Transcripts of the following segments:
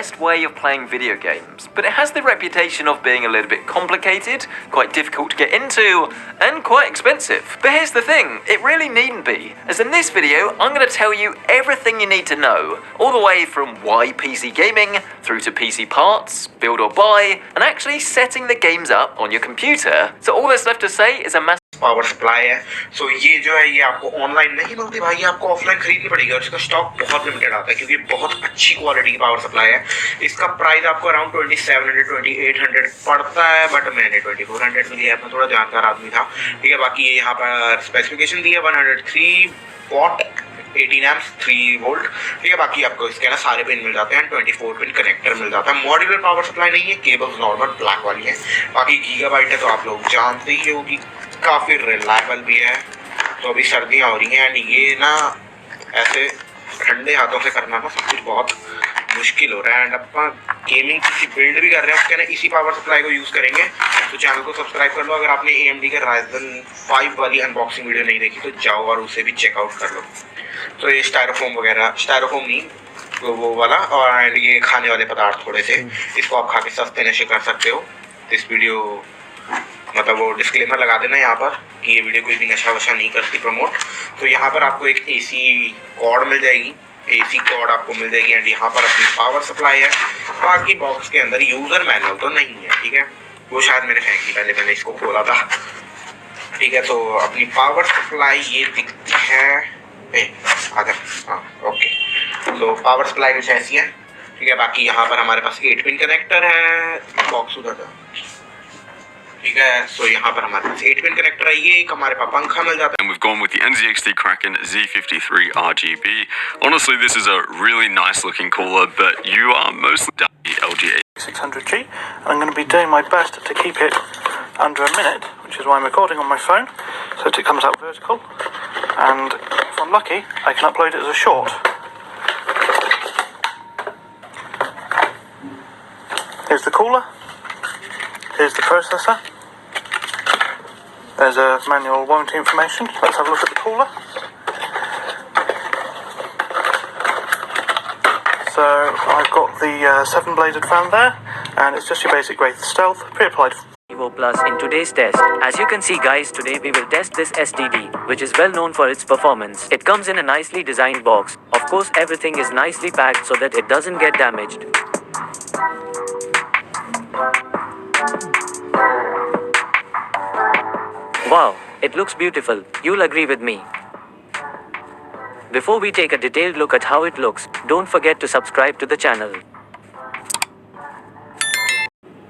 best way of playing video games, but it has the reputation of being a little bit complicated, quite difficult to get into, and quite expensive. But here's the thing, it really needn't be, as in this video I'm going to tell you everything you need to know, all the way from why PC gaming, through to PC parts, build or buy, and actually setting the games up on your computer. So all that's left to say is a massive power supply है। सो ये जो है ये आपको online नहीं मिलती भाई, आपको ऑफलाइन खरीदनी पड़ेगी और इसका स्टॉक बहुत लिमिटेड आता है क्योंकि बहुत अच्छी क्वालिटी की पावर सप्लाई है। इसका प्राइस आपको अराउंड 2700 2800 पड़ता है, बट मैंने 2400 में लिया, मैं थोड़ा जानकार आदमी था, ठीक है। बाकी ये यहाँ पर स्पेसिफिकेशन दी है 103 वॉट 18 एम्प्स 3 वोल्ट, ठीक है। बाकी आपको इसके ना सारे पिन मिल जाते हैं, 24 पिन कनेक्टर मिल जाता है। मॉड्यूलर पावर सप्लाई नहीं है, केबल्स नॉर्मल ब्लैक वाली है। बाकी गीगाबाइट है तो आप लोग जानते ही हो कि काफ़ी रिलायबल भी है। तो अभी सर्दियाँ हो रही हैं एंड ये ना ऐसे ठंडे हाथों से करना ना सब कुछ बहुत मुश्किल हो रहा है। एंड अपन गेमिंग किसी बिल्ड भी कर रहे हैं उसके ना इसी पावर सप्लाई को यूज़ करेंगे। तो चैनल को सब्सक्राइब कर लो। अगर आपने AMD के Ryzen 5 वाली अनबॉक्सिंग वीडियो नहीं देखी तो जाओ और उसे भी चेकआउट कर लो। तो ये स्टायरोफोम वगैरह, स्टायरोफोम नहीं तो वो वाला, और ये खाने वाले पदार्थ थोड़े से, इसको आप खा के सस्ते नशे कर सकते हो। इस वीडियो मतलब वो डिस्क्लेमर लगा देना यहाँ पर कि ये वीडियो कोई भी नशा वशा नहीं करती प्रमोट। तो यहाँ पर आपको एक AC कॉर्ड मिल जाएगी, AC कॉर्ड आपको मिल जाएगी एंड यहाँ पर अपनी पावर सप्लाई है। बाकी बॉक्स के अंदर यूज़र मैनुअल तो नहीं है, ठीक है, वो शायद मैंने फेंकी पहले, मैंने इसको खोला था, ठीक है। तो अपनी पावर सप्लाई ये दिखती है, अगर हाँ ओके, तो पावर सप्लाई कुछ ऐसी है, ठीक है। बाकी यहाँ पर हमारे पास 8 पिन कनेक्टर है, बॉक्स उधर का, ठीक है। सो यहाँ पर हमारे पास 8 पिन कनेक्टर है, ये एक हमारे पास पंखा मिल जाता है। And we've gone with the NZXT Kraken Z53 RGB. Honestly, this is a really nice looking cooler, but you are mostly down the LG 5600G. I'm going to be doing my best to keep it under a minute, which is why I'm recording on my phone, so that it comes out vertical. And if I'm lucky, I can upload it as a short. Here's the cooler. Here's the processor. There's a manual warranty information. Let's have a look at the cooler. So I've got the 7-bladed fan there, and it's just your basic Wraith Stealth, pre-applied. EVO Plus in today's test. As you can see guys, today we will test this STD, which is well known for its performance. It comes in a nicely designed box. Of course, everything is nicely packed so that it doesn't get damaged. Wow, it looks beautiful. You'll agree with me. Before we take a detailed look at how it looks, don't forget to subscribe to the channel.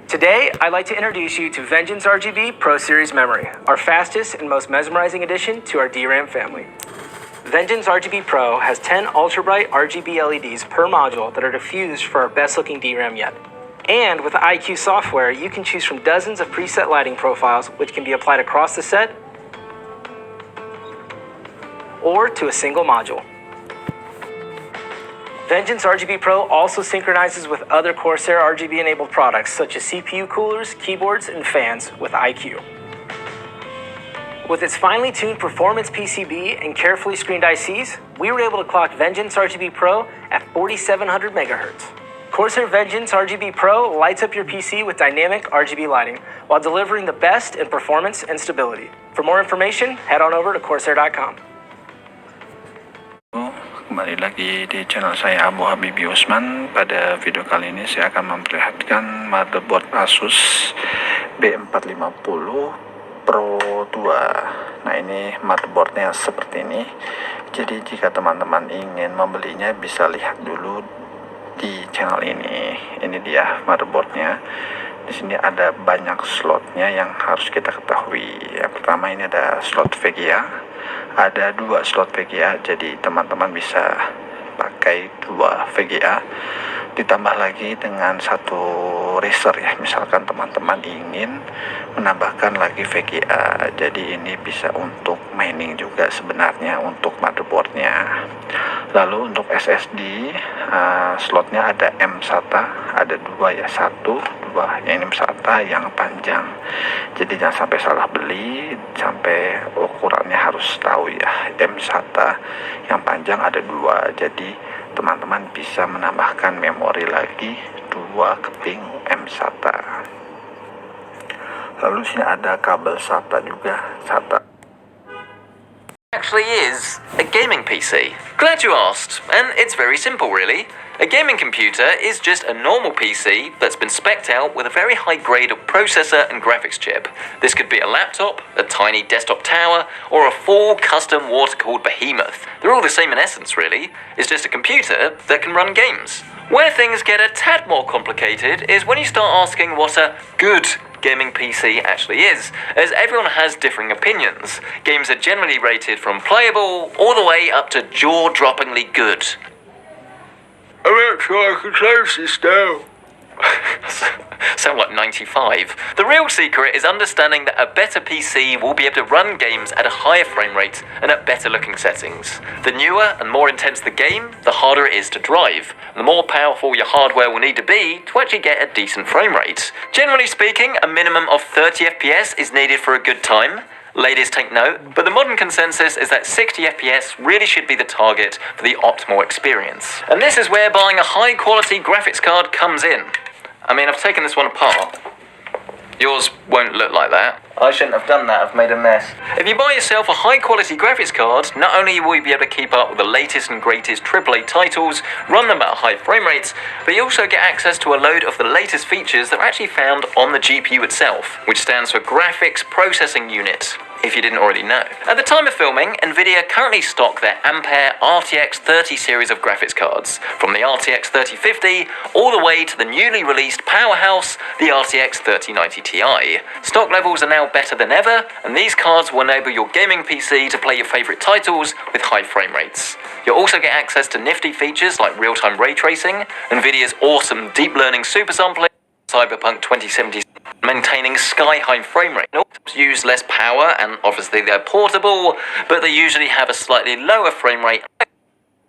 Today, I'd like to introduce you to Vengeance RGB Pro Series Memory, our fastest and most mesmerizing addition to our DRAM family. Vengeance RGB Pro has 10 ultra-bright RGB LEDs per module that are diffused for our best-looking DRAM yet. And with the IQ software, you can choose from dozens of preset lighting profiles which can be applied across the set or to a single module. Vengeance RGB Pro also synchronizes with other Corsair RGB-enabled products such as CPU coolers, keyboards, and fans with IQ. With its finely tuned performance PCB and carefully screened ICs, we were able to clock Vengeance RGB Pro at 4700 MHz. Corsair Vengeance RGB Pro lights up your PC with dynamic RGB lighting while delivering the best in performance and stability. For more information, head on over to Corsair.com. Kembali lagi di channel saya Abu Habibi Usman. Pada video kali ini saya akan memperlihatkan motherboard Asus B450 Pro 2. Nah, ini motherboardnya seperti ini. Jadi jika teman-teman ingin membelinya bisa lihat dulu di channel ini. Ini dia motherboardnya. Di sini ada banyak slotnya yang harus kita ketahui. Yang pertama ini ada slot VGA. Ada 2 slot VGA, jadi teman-teman bisa pakai 2 VGA. Ditambah lagi dengan 1 riser ya. Misalkan teman-teman ingin menambahkan lagi VGA. Jadi ini bisa untuk mining juga sebenarnya untuk motherboardnya. Lalu untuk SSD slotnya ada M SATA, ada 2 ya, 1, 2 yang ini SATA yang panjang. Jadi jangan sampai salah beli, sampai ukurannya harus tahu ya. M SATA yang panjang ada 2, jadi teman-teman bisa menambahkan memori lagi 2 keping M-SATA. Lalu sini ada kabel SATA juga, SATA. Actually is a gaming PC. Glad you asked, and it's very simple really. A gaming computer is just a normal PC that's been spec'd out with a very high grade of processor and graphics chip. This could be a laptop, a tiny desktop tower, or a full custom water-cooled behemoth. They're all the same in essence really. It's just a computer that can run games. Where things get a tad more complicated is when you start asking what a good gaming PC actually is, as everyone has differing opinions. Games are generally rated from playable all the way up to jaw-droppingly good. I'm not sure I can close this now. Sound like 95. The real secret is understanding that a better PC will be able to run games at a higher frame rate and at better looking settings. The newer and more intense the game, the harder it is to drive. The more powerful your hardware will need to be to actually get a decent frame rate. Generally speaking, a minimum of 30 FPS is needed for a good time. Ladies take note, but the modern consensus is that 60 FPS really should be the target for the optimal experience. And this is where buying a high quality graphics card comes in. I mean, I've taken this one apart. Yours won't look like that. I shouldn't have done that, I've made a mess. If you buy yourself a high quality graphics card, not only will you be able to keep up with the latest and greatest AAA titles, run them at high frame rates, but you also get access to a load of the latest features that are actually found on the GPU itself, which stands for Graphics Processing Unit, if you didn't already know. At the time of filming, Nvidia currently stock their Ampere RTX 30 series of graphics cards, from the RTX 3050 all the way to the newly released powerhouse, the RTX 3090 Ti. Stock levels are now better than ever, and these cards will enable your gaming PC to play your favourite titles with high frame rates. You'll also get access to nifty features like real-time ray tracing, Nvidia's awesome deep learning super sampling, Cyberpunk 2077 maintaining sky-high frame rate. Use less power, and obviously they're portable, but they usually have a slightly lower frame rate.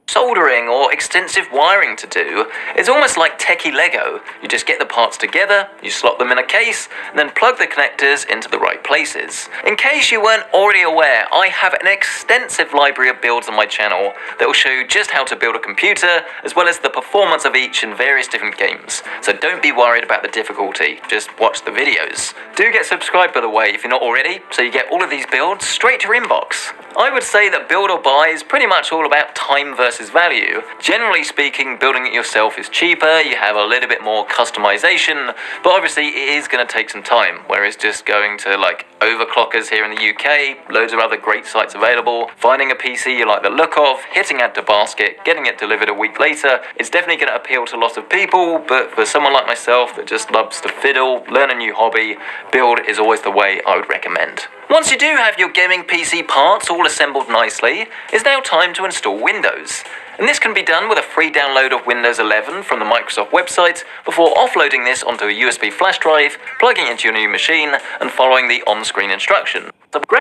Soldering or extensive wiring to do. It's almost like techie Lego. You just get the parts together, you slot them in a case, and then plug the connectors into the right places. In case you weren't already aware, I have an extensive library of builds on my channel that will show you just how to build a computer, as well as the performance of each in various different games. So don't be worried about the difficulty, just watch the videos. Do get subscribed by the way if you're not already, so you get all of these builds straight to your inbox. I would say that build or buy is pretty much all about time versus value. Generally speaking, building it yourself is cheaper, you have a little bit more customization, but obviously it is going to take some time, whereas just going to like overclockers here in the UK, loads of other great sites available, finding a PC you like the look of, hitting add to basket, getting it delivered a week later, it's definitely going to appeal to lots of people, but for someone like myself that just loves to fiddle, learn a new hobby, build is always the way I would recommend. Once you do have your gaming PC parts all assembled nicely, it's now time to install Windows. And this can be done with a free download of Windows 11 from the Microsoft website before offloading this onto a USB flash drive, plugging into your new machine, and following the on-screen instructions.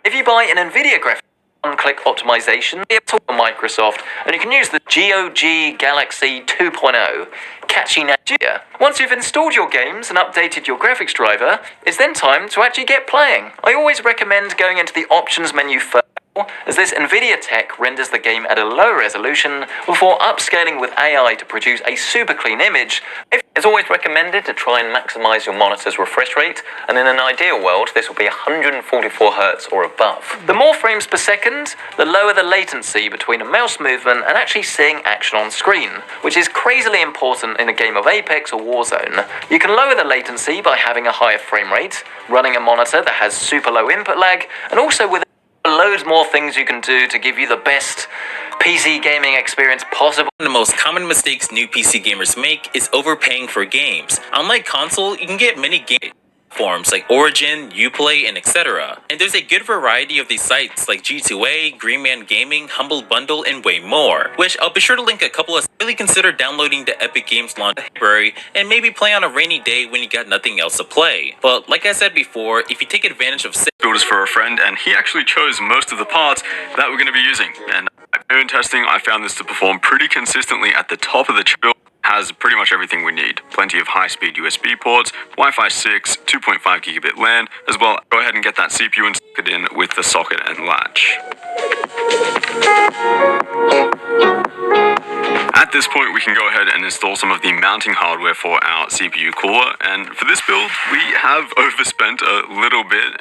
If you buy an Nvidia graphics one-click optimization, it's all from Microsoft, and you can use the GOG Galaxy 2.0. Catchy Nigeria. Once you've installed your games and updated your graphics driver, it's then time to actually get playing. I always recommend going into the options menu first, as this Nvidia tech renders the game at a low resolution before upscaling with AI to produce a super clean image. It's always recommended to try and maximize your monitor's refresh rate, and in an ideal world this will be 144 Hz or above. The more frames per second, the lower the latency between a mouse movement and actually seeing action on screen, which is crazily important in a game of Apex or Warzone. You can lower the latency by having a higher frame rate, running a monitor that has super low input lag, and also with loads more things you can do to give you the best PC gaming experience possible. One of the most common mistakes new PC gamers make is overpaying for games. Unlike console, you can get many game platforms like Origin, Uplay, and etc. And there's a good variety of these sites like G2A, Greenman Gaming, Humble Bundle, and way more, which I'll be sure to link a couple of. Really consider downloading the Epic Games launch library and maybe play on a rainy day when you got nothing else to play. But like I said before, if you take advantage of builders for a friend, and he actually chose most of the parts that we're going to be using. And in testing, I found this to perform pretty consistently at the top of the build. Has pretty much everything we need. Plenty of high-speed USB ports, Wi-Fi 6, 2.5 gigabit LAN, as well. Go ahead and get that CPU and stick it in with the socket and latch. At this point, we can go ahead and install some of the mounting hardware for our CPU cooler. And for this build, we have overspent a little bit